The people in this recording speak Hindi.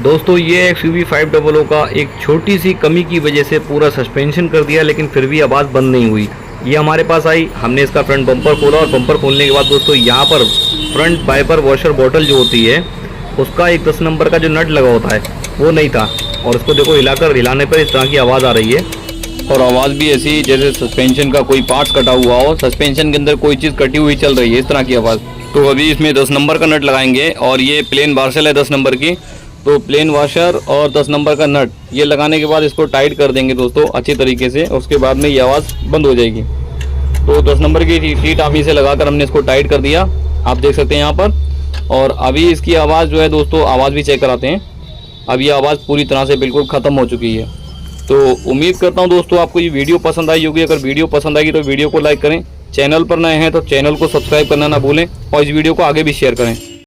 दोस्तों ये XUV 500 का एक छोटी सी कमी की वजह से पूरा सस्पेंशन कर दिया, लेकिन फिर भी आवाज़ बंद नहीं हुई। ये हमारे पास आई, हमने इसका फ्रंट बम्पर खोला और बम्पर खोलने के बाद दोस्तों यहाँ पर फ्रंट वाइपर वॉशर बॉटल जो होती है उसका एक 10 नंबर का जो नट लगा होता है वो नहीं था, और उसको देखो हिलाने पर इस तरह की आवाज़ आ रही है। और आवाज़ भी ऐसी जैसे सस्पेंशन का कोई पार्ट्स कटा हुआ हो, सस्पेंशन के अंदर कोई चीज़ कटी हुई चल रही है, इस तरह की आवाज़। तो अभी इसमें 10 नंबर का नट लगाएंगे और ये प्लेन वाशर है 10 नंबर की, तो प्लेन वाशर और 10 नंबर का नट ये लगाने के बाद इसको टाइट कर देंगे दोस्तों अच्छी तरीके से, उसके बाद में ये आवाज़ बंद हो जाएगी। तो 10 नंबर की टी टामी से लगाकर हमने इसको टाइट कर दिया, आप देख सकते हैं यहाँ पर। और अभी इसकी आवाज़ जो है दोस्तों, आवाज़ भी चेक कराते हैं। अब ये आवाज़ पूरी तरह से बिल्कुल ख़त्म हो चुकी है। तो उम्मीद करता हूँ दोस्तों आपको ये वीडियो पसंद आई होगी। अगर वीडियो पसंद आएगी तो वीडियो को लाइक करें, चैनल पर नए हैं तो चैनल को सब्सक्राइब करना ना भूलें और इस वीडियो को आगे भी शेयर करें।